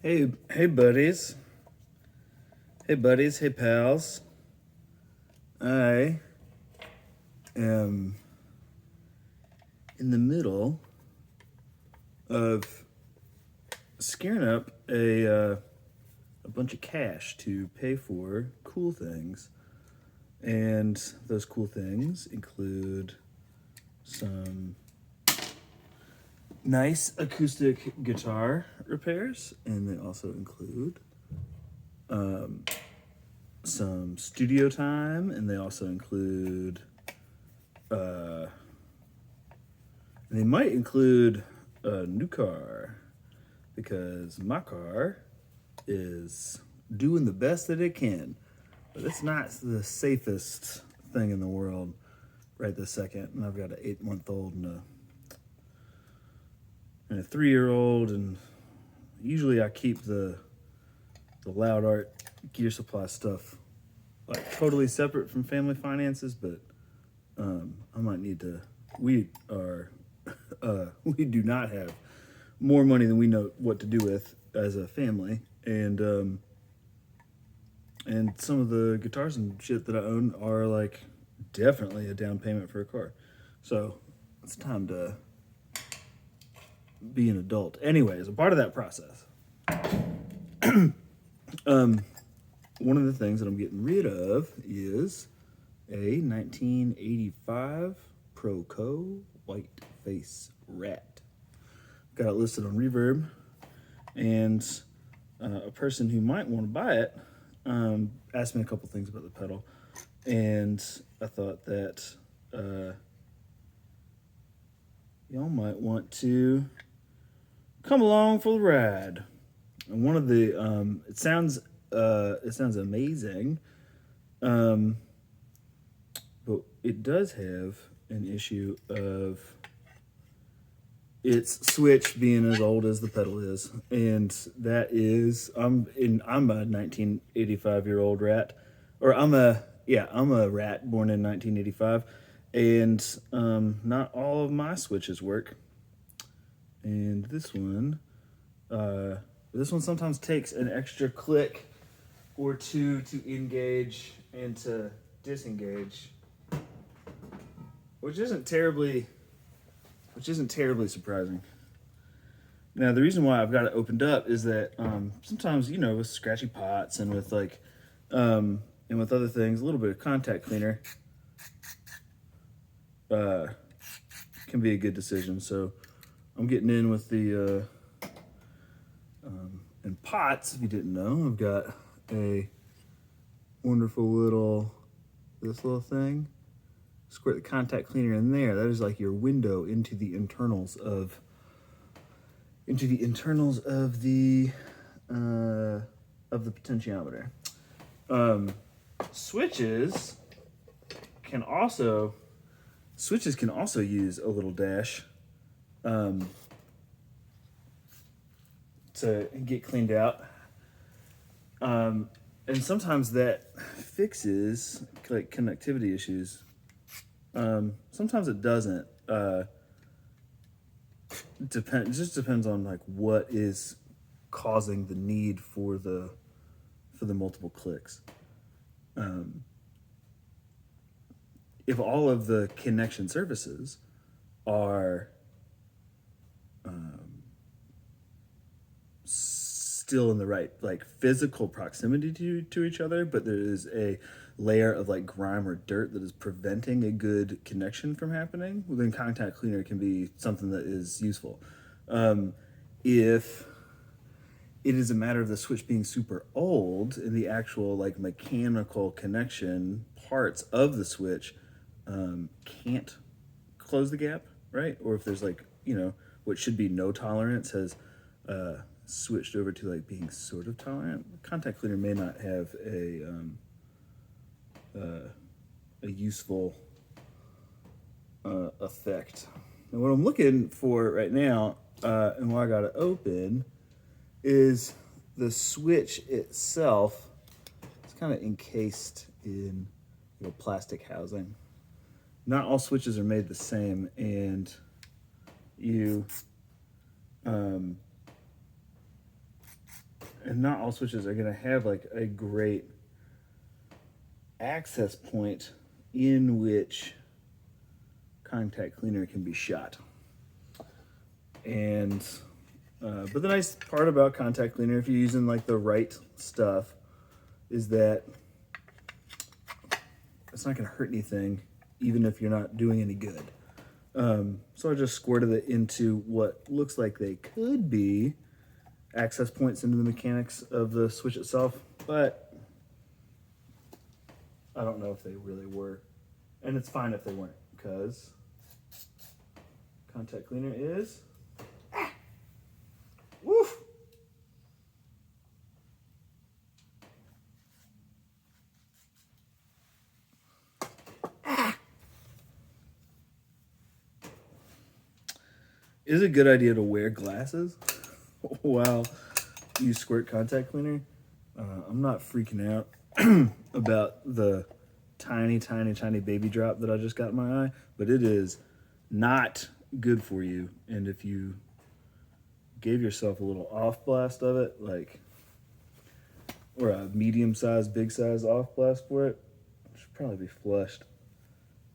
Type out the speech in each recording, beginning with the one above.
Hey buddies. Hey buddies, hey pals. I am in the middle of scaring up a bunch of cash to pay for cool things. And those cool things include some nice acoustic guitar repairs, and they also include some studio time, and they also include and they might include a new car, because my car is doing the best that it can, but it's not the safest thing in the world right this second. And I've got an 8-month-old and a 3-year-old, and usually I keep the Loud Art gear supply stuff like totally separate from family finances, but I might need to. We do not have more money than we know what to do with as a family, and some of the guitars and shit that I own are like definitely a down payment for a car. So it's time to be an adult. Anyways, a part of that process, one of the things that I'm getting rid of is a 1985 ProCo Whiteface Rat. Got it listed on Reverb, and a person who might want to buy it asked me a couple things about the pedal, and I thought that y'all might want to come along for the ride. And one of the it sounds amazing, but it does have an issue of its switch being as old as the pedal is, and that is I'm a 1985-year-old rat, or I'm a rat born in 1985, and not all of my switches work. And this one sometimes takes an extra click or two to engage and to disengage, which isn't terribly surprising. Now, the reason why I've got it opened up is that sometimes, with scratchy pots and with and with other things, a little bit of contact cleaner can be a good decision. So I'm getting in with the and pots. If you didn't know, I've got a wonderful this little thing. Squirt the contact cleaner in there. That is like your window into the internals of the potentiometer. Switches can also use a little dash to get cleaned out, and sometimes that fixes like connectivity issues. Sometimes it doesn't. It just depends on like what is causing the need for the multiple clicks. If all of the connection surfaces are still in the right like physical proximity to each other, but there is a layer of like grime or dirt that is preventing a good connection from happening, well, then contact cleaner can be something that is useful. If it is a matter of the switch being super old and the actual like mechanical connection parts of the switch can't close the gap, right? Or if there's like, what should be no tolerance has switched over to like being sort of tolerant, contact cleaner may not have a useful effect. And what I'm looking for right now, and why I got it open, is the switch itself. It's kind of encased in plastic housing. Not all switches are made the same, and you and not all switches are going to have like a great access point in which contact cleaner can be shot. And but the nice part about contact cleaner, if you're using like the right stuff, is that it's not going to hurt anything, even if you're not doing any good. So I just squirted it into what looks like they could be access points into the mechanics of the switch itself, but I don't know if they really were. And it's fine if they weren't, because contact cleaner is... Woof! Is it a good idea to wear glasses while you squirt contact cleaner? I'm not freaking out about the tiny, tiny, tiny baby drop that I just got in my eye, but it is not good for you. And if you gave yourself a little off blast of it, like, or a medium size, big size off blast for it, it should probably be flushed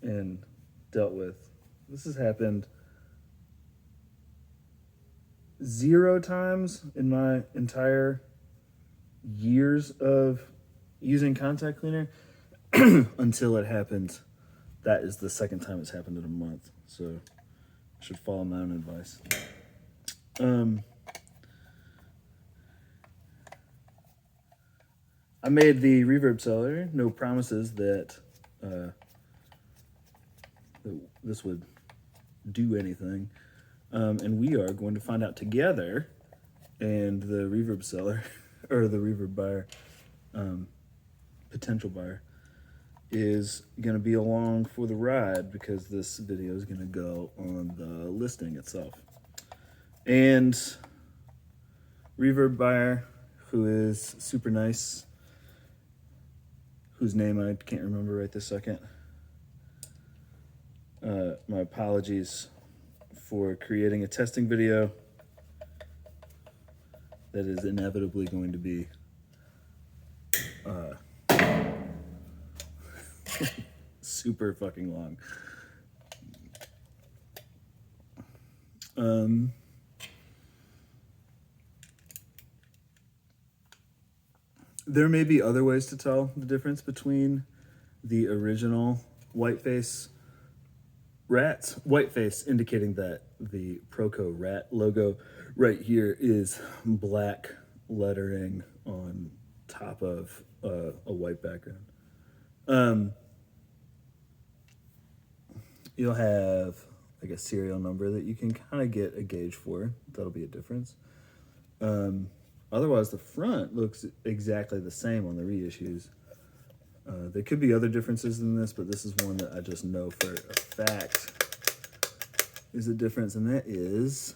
and dealt with. This has happened 0 times in my entire years of using contact cleaner until it happened. That is the second time it's happened in a month, so I should follow my own advice. I made the reverb seller, no promises that this would do anything. And we are going to find out together, and the reverb seller, or the reverb buyer, potential buyer, is going to be along for the ride, because this video is going to go on the listing itself. And reverb buyer, who is super nice, whose name I can't remember right this second. My apologies for creating a testing video that is inevitably going to be super fucking long. There may be other ways to tell the difference between the original Whiteface rats. Whiteface indicating that the ProCo rat logo right here is black lettering on top of a white background. You'll have like a serial number that you can kind of get a gauge for. That'll be a difference. Otherwise, the front looks exactly the same on the reissues. There could be other differences in this, but this is one that I just know for a fact is a difference, and that is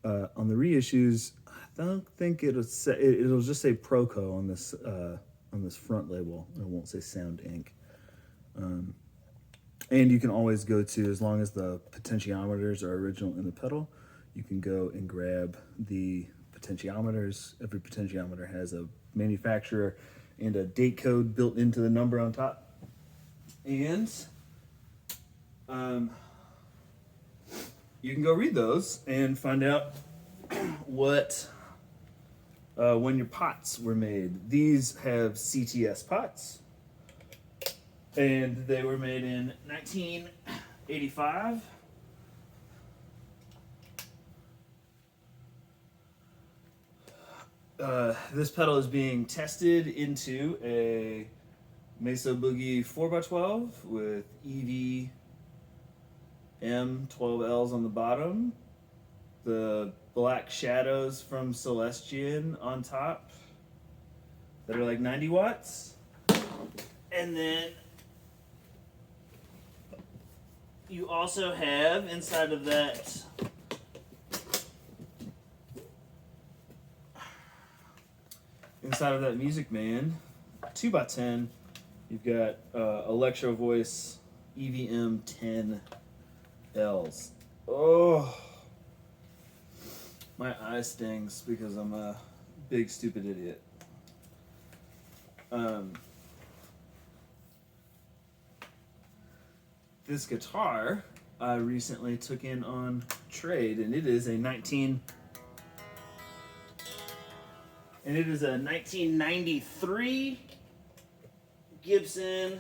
on the reissues. I don't think it'll just say ProCo on this front label. It won't say Sound Inc. And you can always go to, as long as the potentiometers are original in the pedal, you can go and grab the potentiometers. Every potentiometer has a manufacturer and a date code built into the number on top. And you can go read those and find out what when your pots were made. These have CTS pots, and they were made in 1985. This pedal is being tested into a Mesa Boogie 4x12 with EV M12Ls on the bottom, the black shadows from Celestian on top that are like 90 watts, and then you also have inside of that Music Man 2x10, you've got Electro Voice EVM 10Ls. Oh, my eye stings because I'm big stupid idiot. This guitar I recently took in on trade, and it is a 1993 Gibson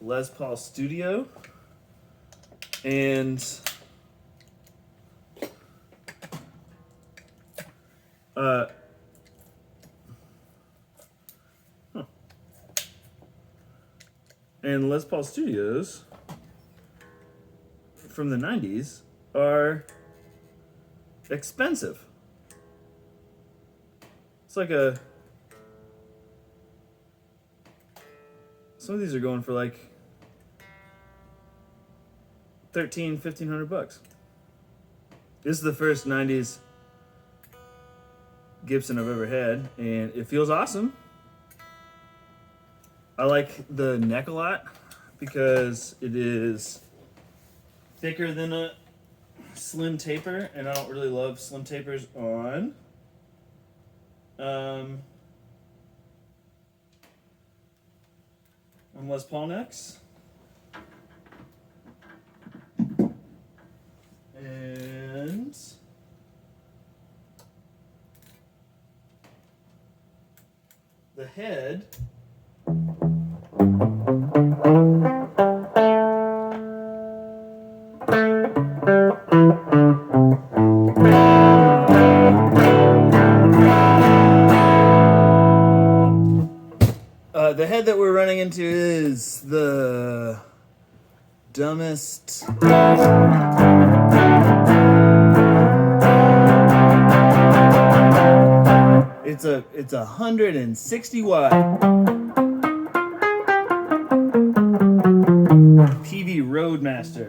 Les Paul Studio, and and Les Paul Studios from the 90s are expensive. It's like some of these are going for like $1,500. This is the first 90s Gibson I've ever had, and it feels awesome. I like the neck a lot because it is thicker than a slim taper, and I don't really love slim tapers on Les Paul necks. And the head that we're running into is the dumbest it's a 160 watt Peavey Roadmaster.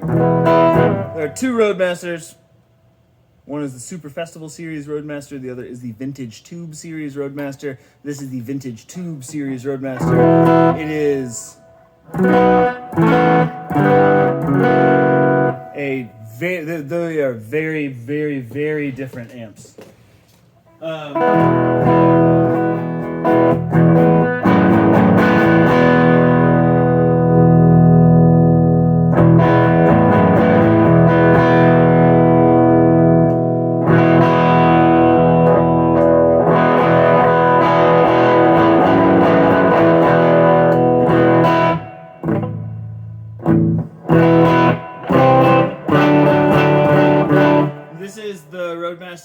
There are two Roadmasters. One is the Super Festival Series Roadmaster. The other is the Vintage Tube Series Roadmaster. This is the Vintage Tube Series Roadmaster. It is they are very, very, very different amps.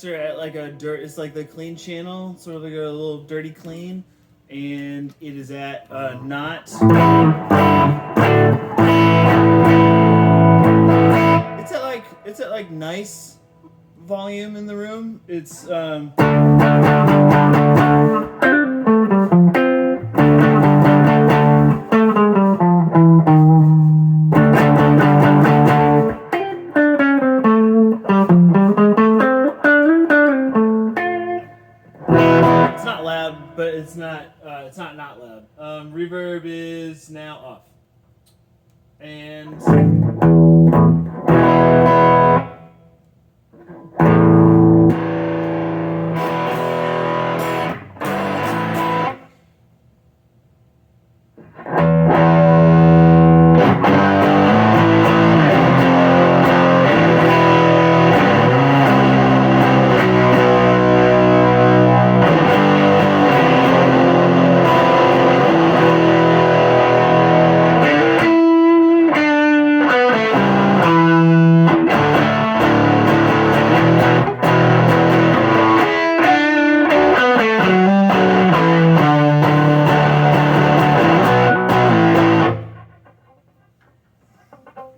At like a dirt, it's like the clean channel, sort of like a little dirty clean, and it is at not. It's at like nice volume in the room. It's but it's not loud. Reverb is now off. And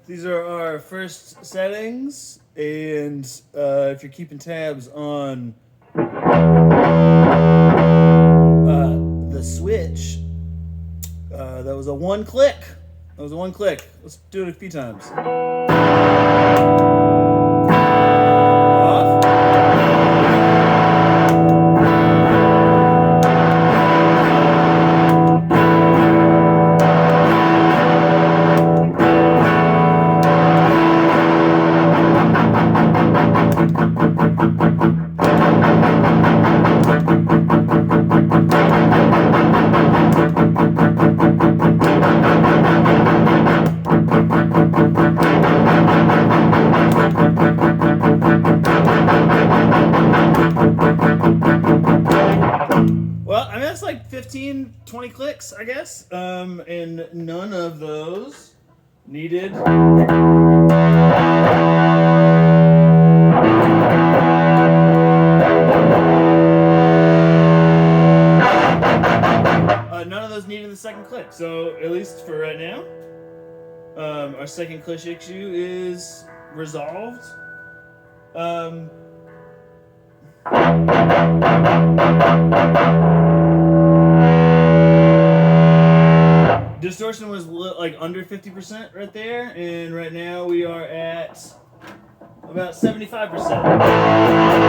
these are our first settings, and if you're keeping tabs on the switch, that was a one click. Let's do it a few times. Off. 15, 20 clicks, I guess. And none of those needed. None of those needed the second click. So at least for right now, our second click issue is resolved. Distortion was like under 50% right there, and right now we are at about 75%.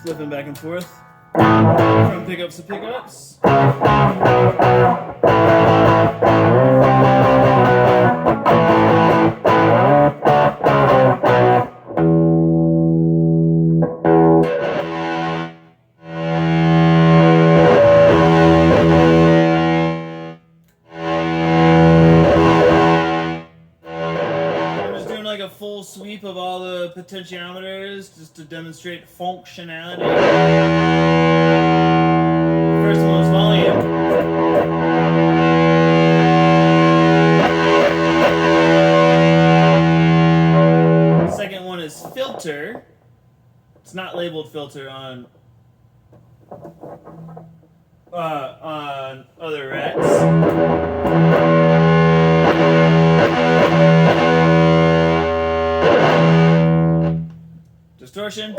flipping back and forth from pickups to pickups. Sweep of all the potentiometers just to demonstrate functionality. First one was volume. Second one is filter. It's not labeled filter on other rats. Distortion.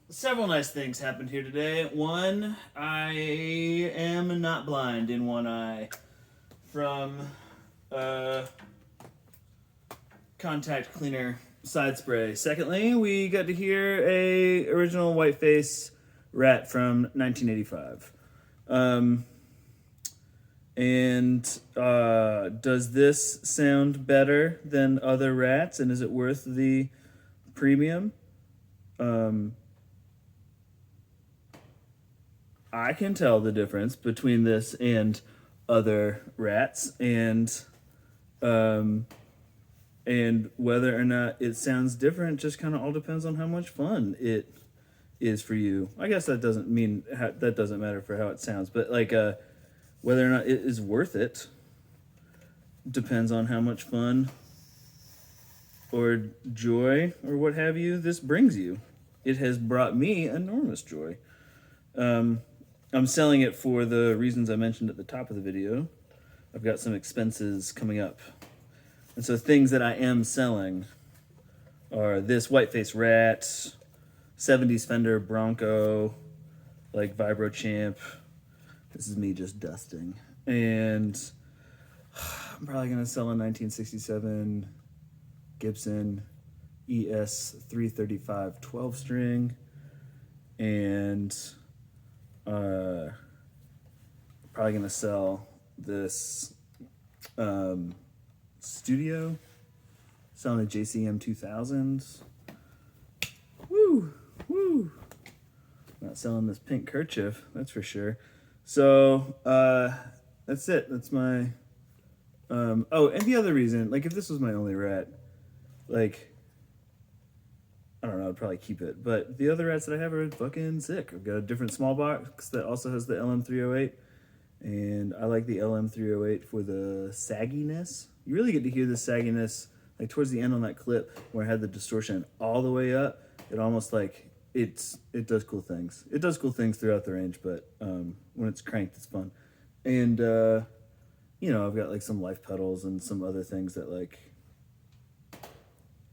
Several nice things happened here today. One, I am not blind in one eye from contact cleaner side spray. Secondly, we got to hear a original Whiteface rat from 1985. Does this sound better than other rats, and is it worth the premium? I can tell the difference between this and other rats, and whether or not it sounds different just kind of all depends on how much fun it is for you. I guess that doesn't mean that doesn't matter for how it sounds, but like whether or not it is worth it depends on how much fun or joy or what have you this brings you. It has brought me enormous joy. I'm selling it for the reasons I mentioned at the top of the video. I've got some expenses coming up. And so things that I am selling are this Whiteface rat, 70s Fender Bronco, like Vibro Champ. This is me just dusting. And I'm probably going to sell a 1967 Gibson ES 335 12 string. And probably going to sell this studio, selling a JCM 2000s. Woo! Not selling this pink kerchief, that's for sure. So, that's it. That's my... oh, and the other reason, like, if this was my only rat, like... I don't know, I'd probably keep it. But the other rats that I have are fucking sick. I've got a different small box that also has the LM308. And I like the LM308 for the sagginess. You really get to hear the sagginess, like towards the end on that clip where I had the distortion all the way up. It almost like, it does cool things. It does cool things throughout the range, but when it's cranked, it's fun. And you know, I've got like some life pedals and some other things that like,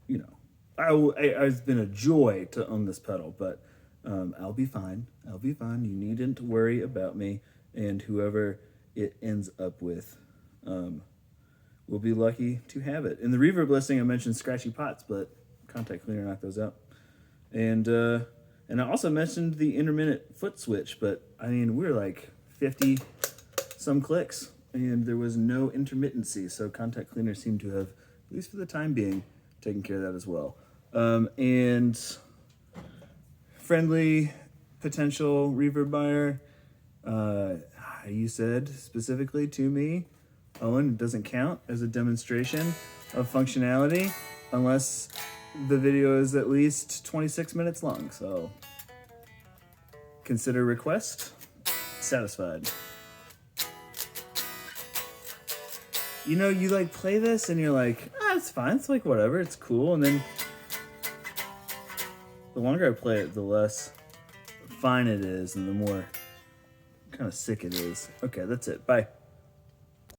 you know, it's been a joy to own this pedal, but I'll be fine. I'll be fine. You needn't worry about me, and whoever it ends up with will be lucky to have it. In the reverb listing, I mentioned scratchy pots, but Contact Cleaner knocked those out. And I also mentioned the intermittent foot switch, but I mean, we're like 50 some clicks, and there was no intermittency, so Contact Cleaner seemed to have, at least for the time being, taken care of that as well. And friendly potential reverb buyer, you said specifically to me, Owen, it doesn't count as a demonstration of functionality unless the video is at least 26 minutes long. So consider request satisfied. You know, you like play this and you're like, it's fine, it's like whatever, it's cool. And then the longer I play it, the less fine it is and the more kind of sick it is. Okay, that's it. Bye.